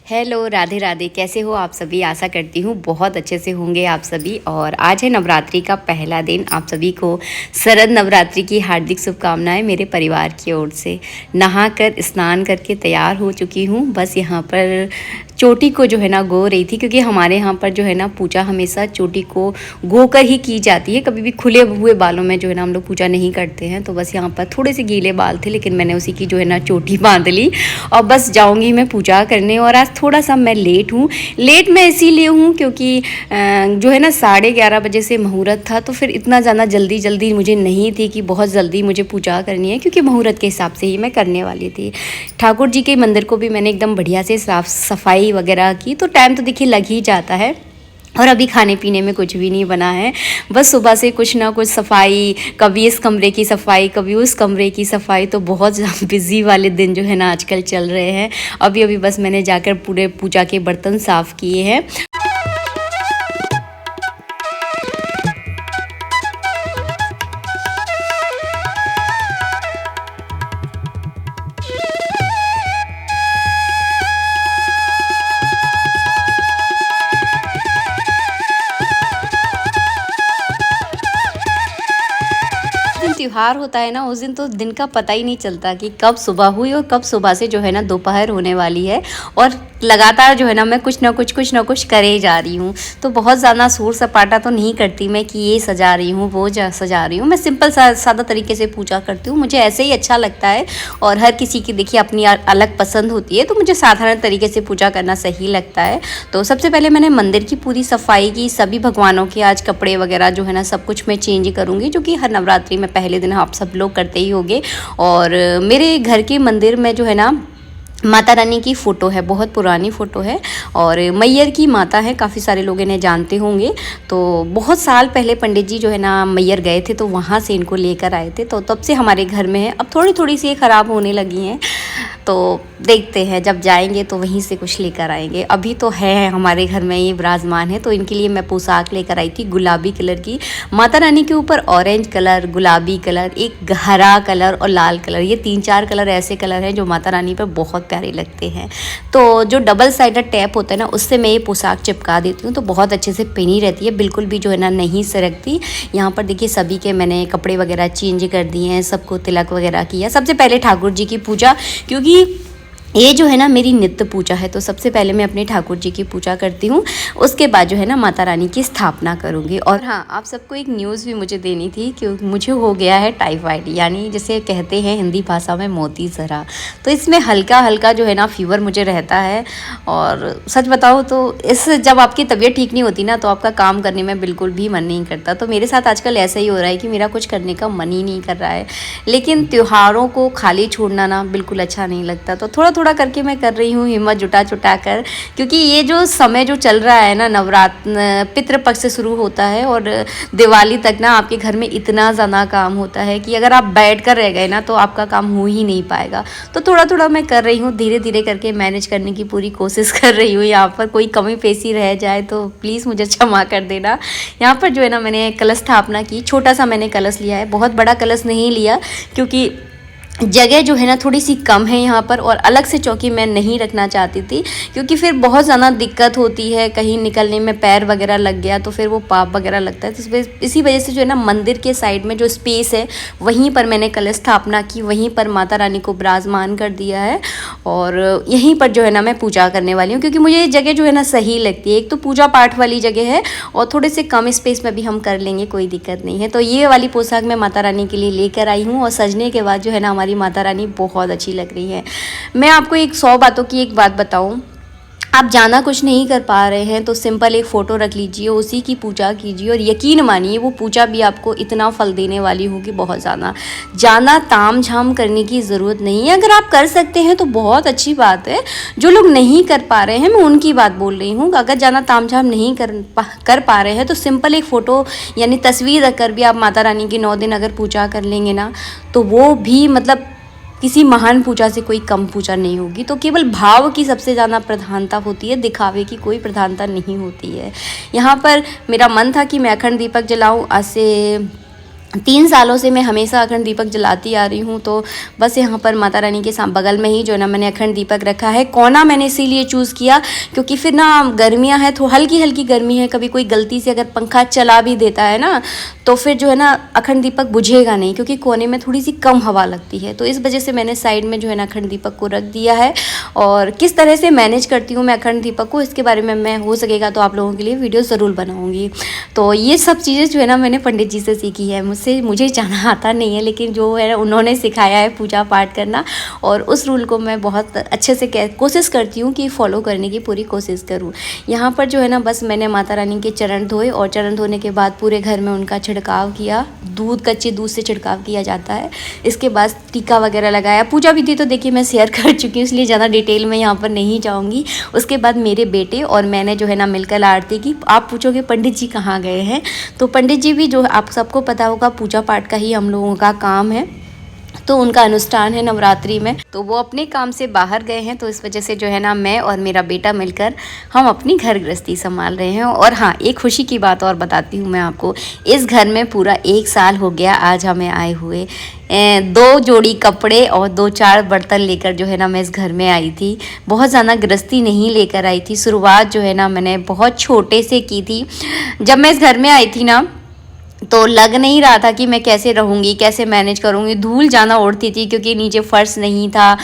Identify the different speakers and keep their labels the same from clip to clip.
Speaker 1: Hello, Radhe Radhe. कैसे हो आप सभी? आशा करती हूँ बहुत अच्छे से होंगे आप सभी। और आज है नवरात्रि का पहला दिन। आप सभी को शरद नवरात्रि की हार्दिक शुभकामनाएं मेरे परिवार की ओर से। नहाकर स्नान करके तैयार हो चुकी हूँ। बस यहाँ पर चोटी को जो है ना गो रही थी, क्योंकि हमारे यहाँ पर जो है ना पूजा हमेशा चोटी को गोकर ही की जाती है। कभी भी खुले हुए बालों में जो है ना हम लोग पूजा नहीं करते हैं। तो बस यहाँ पर थोड़े से गीले बाल थे, लेकिन मैंने उसी की जो है ना चोटी बांध ली और बस जाऊँगी मैं पूजा करने। और आज थोड़ा सा मैं लेट हूँ। लेट मैं इसीलिए हूँ क्योंकि जो है ना 11:30 बजे से मुहूर्त था, तो फिर इतना ज़्यादा जल्दी जल्दी मुझे नहीं थी कि बहुत जल्दी मुझे पूजा करनी है, क्योंकि मुहूर्त के हिसाब से ही मैं करने वाली थी। ठाकुर जी के मंदिर को भी मैंने एकदम बढ़िया से साफ सफाई वगैरह की, तो टाइम तो देखिए लग ही जाता है। और अभी खाने पीने में कुछ भी नहीं बना है। बस सुबह से कुछ ना कुछ सफाई, कभी इस कमरे की सफाई, कभी उस कमरे की सफाई, तो बहुत बिज़ी वाले दिन जो है ना आजकल चल रहे हैं। अभी अभी बस मैंने जाकर पूरे पूजा के बर्तन साफ़ किए हैं। त्योहार होता है ना, उस दिन तो दिन का पता ही नहीं चलता कि कब सुबह हुई और कब सुबह से जो है ना दोपहर होने वाली है। और लगातार जो है ना मैं कुछ ना कुछ करे जा रही हूँ। तो बहुत ज़्यादा शोर सपाटा तो नहीं करती मैं कि ये सजा रही हूँ, वो सजा रही हूँ। मैं सिंपल सादा तरीके से पूजा करती हूँ। मुझे ऐसे ही अच्छा लगता है। और हर किसी की देखिए अपनी अलग पसंद होती है, तो मुझे साधारण तरीके से पूजा करना सही लगता है। तो सबसे पहले मैंने मंदिर की पूरी सफाई की। सभी भगवानों के आज कपड़े वगैरह जो है ना सब कुछ मैं चेंज करूँगी, जो कि हर नवरात्रि में पहले दिन आप सब लोग करते ही होंगे। और मेरे घर के मंदिर में जो है ना माता रानी की फ़ोटो है, बहुत पुरानी फ़ोटो है। और मैयर की माता है, काफ़ी सारे लोग इन्हें जानते होंगे। तो बहुत साल पहले पंडित जी जो है ना मैयर गए थे, तो वहाँ से इनको लेकर आए थे। तो तब से हमारे घर में है। अब थोड़ी थोड़ी सी ये ख़राब होने लगी हैं, तो देखते हैं जब जाएंगे तो वहीं से कुछ लेकर आएंगे। अभी तो है हमारे घर में ये विराजमान है। तो इनके लिए मैं पोशाक लेकर आई थी गुलाबी कलर की। माता रानी के ऊपर ऑरेंज कलर, गुलाबी कलर, एक हरा कलर और लाल कलर, ये 3-4 कलर ऐसे कलर हैं जो माता रानी पर बहुत प्यारे लगते हैं। तो जो डबल साइडेड टैप होता है ना, उससे मैं ये पोशाक चिपका देती हूँ, तो बहुत अच्छे से पहनी रहती है, बिल्कुल भी जो है ना नहीं सरकती। यहाँ पर देखिए सभी के मैंने कपड़े वगैरह चेंज कर दिए हैं, सबको तिलक वगैरह किया। सबसे पहले ठाकुर जी की पूजा, क्योंकि ये जो है ना मेरी नित्य पूजा है। तो सबसे पहले मैं अपने ठाकुर जी की पूजा करती हूँ, उसके बाद जो है ना माता रानी की स्थापना करूँगी। और हाँ, आप सबको एक न्यूज़ भी मुझे देनी थी कि मुझे हो गया है टाइफाइड, यानी जैसे कहते हैं हिंदी भाषा में मोती ज़रा। तो इसमें हल्का हल्का जो है ना फीवर मुझे रहता है। और सच बताऊँ तो जब आपकी तबीयत ठीक नहीं होती ना, तो आपका काम करने में बिल्कुल भी मन नहीं करता। तो मेरे साथ आजकल ऐसा ही हो रहा है कि मेरा कुछ करने का मन ही नहीं कर रहा है। लेकिन त्योहारों को खाली छोड़ना ना बिल्कुल अच्छा नहीं लगता। तो थोड़ा थोड़ा करके मैं कर रही हूँ, हिम्मत जुटा कर, क्योंकि ये जो समय जो चल रहा है ना, नवरात्र पितृपक्ष से शुरू होता है और दिवाली तक ना आपके घर में इतना ज़्यादा काम होता है कि अगर आप बैठ कर रह गए ना तो आपका काम हो ही नहीं पाएगा। तो थोड़ा थोड़ा मैं कर रही हूँ, धीरे धीरे करके मैनेज करने की पूरी कोशिश कर रही हूँ। यहाँ पर कोई कमी पेशी रह जाए तो प्लीज़ मुझे क्षमा कर देना। यहाँ पर जो है ना मैंने कलश स्थापना की। छोटा सा मैंने कलश लिया है, बहुत बड़ा कलश नहीं लिया, क्योंकि जगह जो है ना थोड़ी सी कम है यहाँ पर। और अलग से चौकी मैं नहीं रखना चाहती थी, क्योंकि फिर बहुत ज़्यादा दिक्कत होती है, कहीं निकलने में पैर वगैरह लग गया तो फिर वो पाप वगैरह लगता है। तो इसी वजह से जो है ना मंदिर के साइड में जो स्पेस है वहीं पर मैंने कलश स्थापना की, वहीं पर माता रानी को विराजमान कर दिया है। और यहीं पर जो है ना मैं पूजा करने वाली हूँ, क्योंकि मुझे ये जगह जो है ना सही लगती है। एक तो पूजा पाठ वाली जगह है और थोड़े से कम स्पेस में भी हम कर लेंगे, कोई दिक्कत नहीं है। तो ये वाली पोशाक मैं माता रानी के लिए लेकर आई हूँ। और सजने के बाद जो है ना हमारी माता रानी बहुत अच्छी लग रही है। मैं आपको 100 बातों की एक बात बताऊं, आप ज़्यादा कुछ नहीं कर पा रहे हैं तो सिंपल एक फ़ोटो रख लीजिए, उसी की पूजा कीजिए। और यकीन मानिए वो पूजा भी आपको इतना फल देने वाली होगी, बहुत ज़्यादा ताम झाम करने की ज़रूरत नहीं है। अगर आप कर सकते हैं तो बहुत अच्छी बात है। जो लोग नहीं कर पा रहे हैं मैं उनकी बात बोल रही हूँ। अगर ज़्यादा ताम झाम नहीं कर पा रहे हैं तो सिंपल एक फ़ोटो यानी तस्वीर रख कर भी आप माता रानी की 9 दिन अगर पूजा कर लेंगे ना, तो वो भी मतलब किसी महान पूजा से कोई कम पूजा नहीं होगी। तो केवल भाव की सबसे ज़्यादा प्रधानता होती है, दिखावे की कोई प्रधानता नहीं होती है। यहाँ पर मेरा मन था कि मैं अखंड दीपक जलाऊँ। आज से 3 सालों से मैं हमेशा अखंड दीपक जलाती आ रही हूँ। तो बस यहाँ पर माता रानी के बगल में ही जो है ना मैंने अखंड दीपक रखा है। कोना मैंने इसीलिए चूज़ किया क्योंकि फिर ना गर्मियाँ हैं, तो हल्की हल्की गर्मी है, कभी कोई गलती से अगर पंखा चला भी देता है ना तो फिर जो है ना अखंड दीपक बुझेगा नहीं, क्योंकि कोने में थोड़ी सी कम हवा लगती है। तो इस वजह से मैंने साइड में जो है ना अखंड दीपक को रख दिया है। और किस तरह से मैनेज करती हूँ मैं अखंड दीपक को, इसके बारे में मैं हो सकेगा तो आप लोगों के लिए वीडियो ज़रूर बनाऊँगी। तो ये सब चीज़ें जो है ना मैंने पंडित जी से सीखी है। मुझे जाना आता नहीं है, लेकिन जो है उन्होंने सिखाया है पूजा पाठ करना, और उस रूल को मैं बहुत अच्छे से कोशिश करती हूँ कि फॉलो करने की पूरी कोशिश करूँ। यहाँ पर जो है ना बस मैंने माता रानी के चरण धोए, और चरण धोने के बाद पूरे घर में उनका छिड़काव किया। कच्चे दूध से छिड़काव किया जाता है। इसके बाद टीका वगैरह लगाया। पूजा विधि तो देखिए मैं शेयर कर चुकी हूँ, इसलिए ज़्यादा डिटेल में यहाँ पर नहीं जाऊँगी। उसके बाद मेरे बेटे और मैंने जो है ना मिलकर आरती की। आप पूछोगे पंडित जी कहाँ गए हैं, तो पंडित जी भी जो आप सबको पता होगा पूजा पाठ का ही हम लोगों का काम है, तो उनका अनुष्ठान है नवरात्रि में, तो वो अपने काम से बाहर गए हैं। तो इस वजह से जो है ना मैं और मेरा बेटा मिलकर हम अपनी घर गृहस्थी संभाल रहे हैं। और हाँ, एक खुशी की बात और बताती हूँ मैं आपको। इस घर में पूरा 1 साल हो गया आज हमें आए हुए। 2 जोड़ी कपड़े और 2-4 बर्तन लेकर जो है ना मैं इस घर में आई थी। बहुत ज़्यादा गृहस्थी नहीं लेकर आई थी। शुरुआत जो है ना मैंने बहुत छोटे से की थी। जब मैं इस घर में आई थी ना तो लग नहीं रहा था कि मैं कैसे रहूँगी, कैसे मैनेज करूँगी। धूल जाना उड़ती थी क्योंकि नीचे फर्श नहीं था,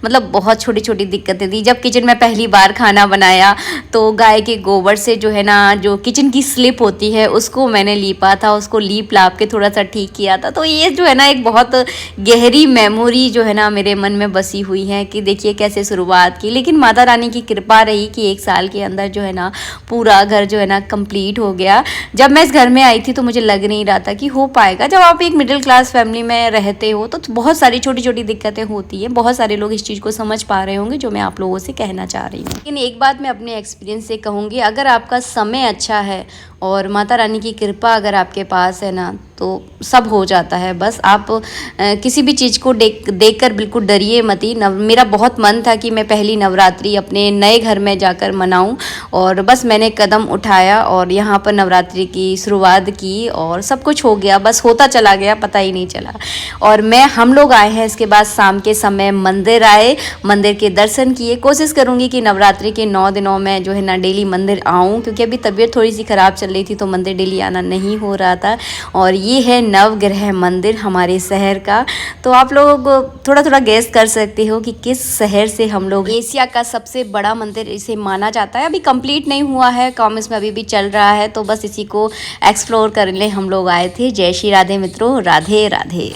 Speaker 1: मतलब बहुत छोटी छोटी दिक्कतें थी। जब किचन में पहली बार खाना बनाया तो गाय के गोबर से जो है ना जो किचन की स्लिप होती है उसको मैंने लीपा था, उसको लीप लाप के थोड़ा सा ठीक किया था। तो ये जो है ना एक बहुत गहरी मेमोरी जो है ना मेरे मन में बसी हुई है कि देखिए कैसे शुरुआत की। लेकिन माता रानी की कृपा रही कि 1 साल के अंदर जो है ना पूरा घर जो है ना कंप्लीट हो गया। जब मैं इस घर में आई थी तो मुझे लग नहीं रहा था कि हो पाएगा। जब आप एक मिडिल क्लास फैमिली में रहते हो तो बहुत सारी छोटी छोटी दिक्कतें होती हैं। बहुत सारे लोग इस चीज़ को समझ पा रहे होंगे जो मैं आप लोगों से कहना चाह रही हूँ। लेकिन एक बात मैं अपने एक्सपीरियंस से कहूँगी, अगर आपका समय अच्छा है और माता रानी की कृपा अगर आपके पास है ना तो सब हो जाता है। बस आप किसी भी चीज़ को देख कर बिल्कुल डरिए मत ही। मेरा बहुत मन था कि मैं पहली नवरात्रि अपने नए घर में जाकर मनाऊं, और बस मैंने कदम उठाया और यहाँ पर नवरात्रि की शुरुआत की और सब कुछ हो गया। बस होता चला गया, पता ही नहीं चला। और हम लोग आए हैं इसके बाद शाम के समय मंदिर आए, मंदिर के दर्शन किए। कोशिश करूँगी कि नवरात्रि के 9 दिनों में जो है ना डेली मंदिर आऊँ, क्योंकि अभी तबीयत थोड़ी सी ख़राब चल रही थी तो मंदिर डेली आना नहीं हो रहा था। और ये है नवग्रह मंदिर हमारे शहर का। तो आप लोग थोड़ा थोड़ा गेस कर सकते हो कि किस शहर से हम लोग। एशिया का सबसे बड़ा मंदिर इसे माना जाता है। अभी कंप्लीट नहीं हुआ है, काम इसमें अभी भी चल रहा है, तो बस इसी को एक्सप्लोर करने हम लोग आए थे। जय श्री राधे मित्रों, राधे राधे।